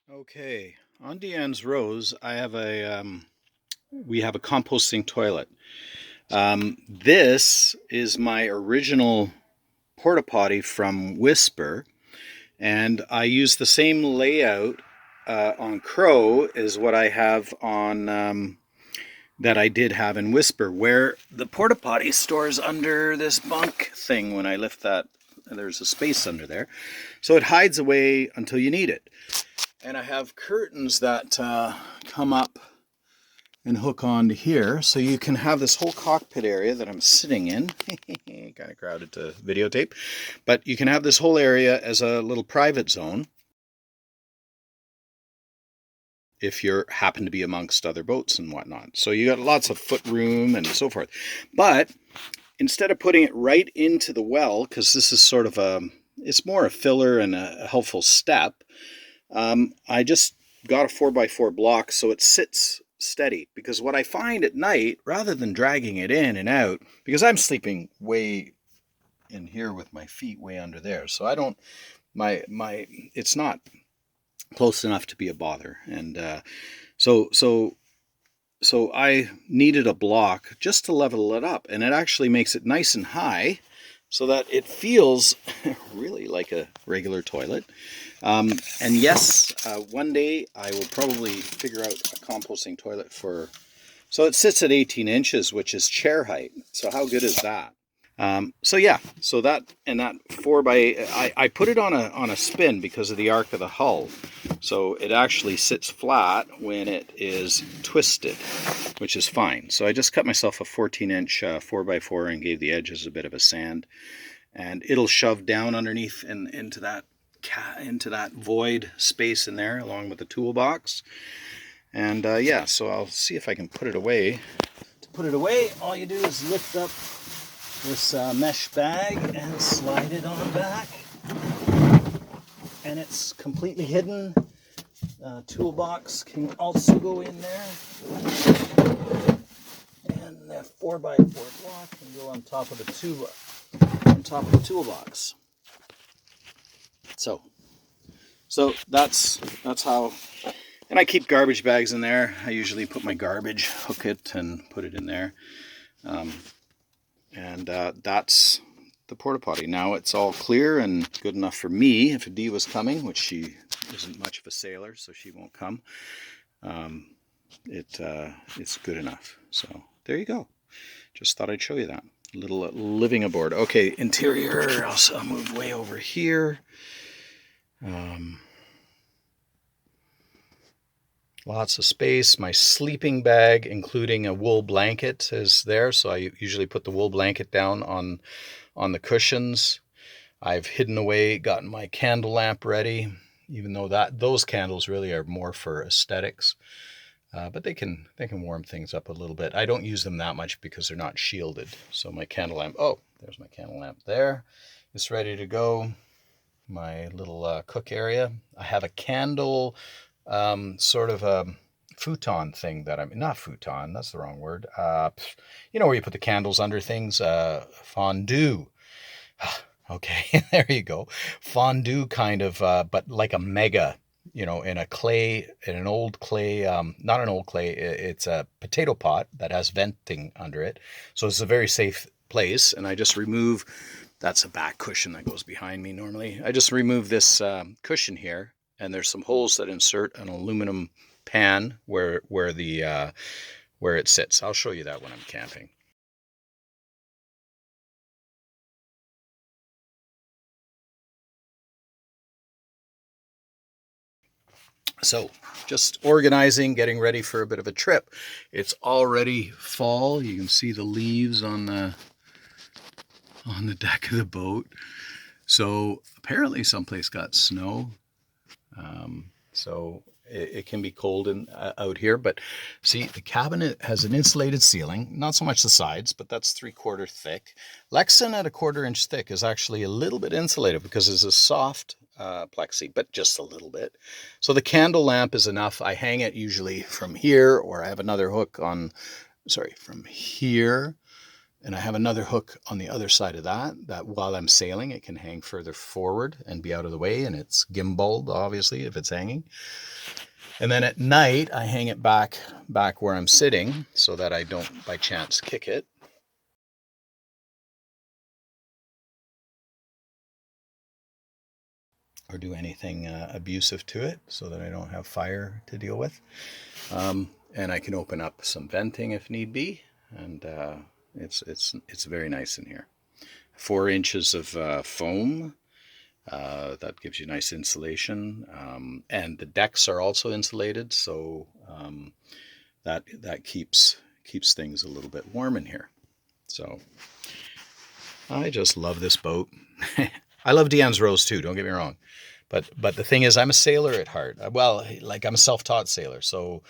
Okay, on Deanne's Rose, we have a composting toilet. This is my original porta potty from Whisper, and I use the same layout on Crow as what I have on that I did have in Whisper, where the porta potty stores under this bunk thing. When I lift that, there's a space under there, so it hides away until you need it. And I have curtains that come up and hook onto here, so you can have this whole cockpit area that I'm sitting in. Kind of crowded to videotape, but you can have this whole area as a little private zone if you happen to be amongst other boats and whatnot. So you got lots of foot room and so forth. But instead of putting it right into the well, because this is sort of it's more a filler and a helpful step, I just got a 4x4 block so it sits steady. Because what I find at night, rather than dragging it in and out, because I'm sleeping way in here with my feet way under there, so I don't, it's not close enough to be a bother. And so I needed a block just to level it up, and it actually makes it nice and high so that it feels really like a regular toilet. And yes, one day I will probably figure out a composting toilet for... So it sits at 18 inches, which is chair height. So how good is that? So yeah, so that 4x... I put it on a spin because of the arc of the hull. So it actually sits flat when it is twisted, which is fine. So I just cut myself a 14-inch 4x4 and gave the edges a bit of a sand. And it'll shove down underneath and into that void space in there, along with the toolbox. And yeah, so I'll see if I can put it away. To put it away, all you do is lift up this mesh bag and slide it on back. And it's completely hidden. Toolbox can also go in there. And the 4x4 block can go on top of the toolbox. So that's how. And I keep garbage bags in there. I usually put my garbage, hook it, and put it in there. And that's the porta potty. Now it's all clear and good enough for me. If Dee was coming, which she isn't much of a sailor, so she won't come, it's good enough. So there you go. Just thought I'd show you that. Little living aboard. Okay, interior. I'll move way over here. Lots of space. My sleeping bag, including a wool blanket, is there. So I usually put the wool blanket down on the cushions. I've hidden away, gotten my candle lamp ready, even though those candles really are more for aesthetics. But they can warm things up a little bit. I don't use them that much because they're not shielded. So my candle lamp, oh, there's my candle lamp there. It's ready to go. My little cook area. I have a candle sort of a futon thing not futon, that's the wrong word. You know where you put the candles under things? Fondue. Okay, there you go. Fondue kind of, but like a mega, in an old clay, not an old clay, it's a potato pot that has venting under it. So it's a very safe place. And I just remove, that's a back cushion that goes behind me normally. I just remove this cushion here, and there's some holes that insert an aluminum pan where it sits. I'll show you that when I'm camping. So just organizing, getting ready for a bit of a trip. It's already fall. You can see the leaves on the deck of the boat. So apparently someplace got snow. So it can be cold out here, but see, the cabin has an insulated ceiling, not so much the sides, but that's 3/4 thick. Lexan at 1/4 inch thick is actually a little bit insulated because it's a soft plexi, but just a little bit. So the candle lamp is enough. I hang it usually from here, or I have another hook from here And I have another hook on the other side of that while I'm sailing, it can hang further forward and be out of the way. And it's gimbaled, obviously, if it's hanging. And then at night, I hang it back where I'm sitting so that I don't, by chance, kick it. Or do anything abusive to it so that I don't have fire to deal with. And I can open up some venting if need be. And it's very nice in here. 4 inches of foam. That gives you nice insulation, and the decks are also insulated, so that keeps things a little bit warm in here. So I just love this boat. I love Deanne's Rose too. Don't get me wrong, but the thing is, I'm a sailor at heart. Well, like I'm a self-taught sailor, so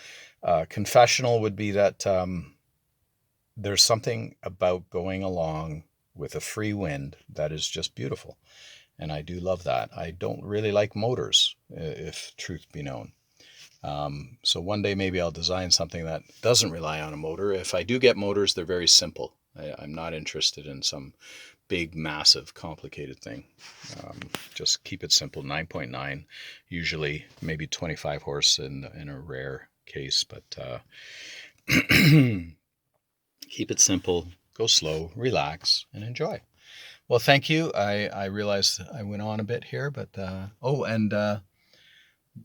confessional would be that there's something about going along with a free wind that is just beautiful. And I do love that. I don't really like motors, if truth be known. So one day maybe I'll design something that doesn't rely on a motor. If I do get motors, they're very simple. I'm not interested in some big, massive, complicated thing. Just keep it simple. 9.9, usually maybe 25 horse in a rare case, but keep it simple, go slow, relax, and enjoy. Well, thank you. I realized I went on a bit here, but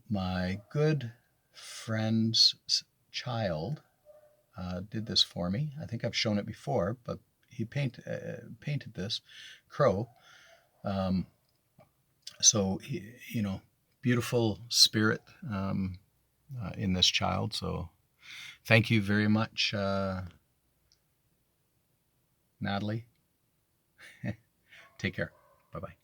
my good friend's child did this for me. I think I've shown it before, but he painted this crow. So beautiful spirit in this child. So thank you very much, Natalie. Take care. Bye bye.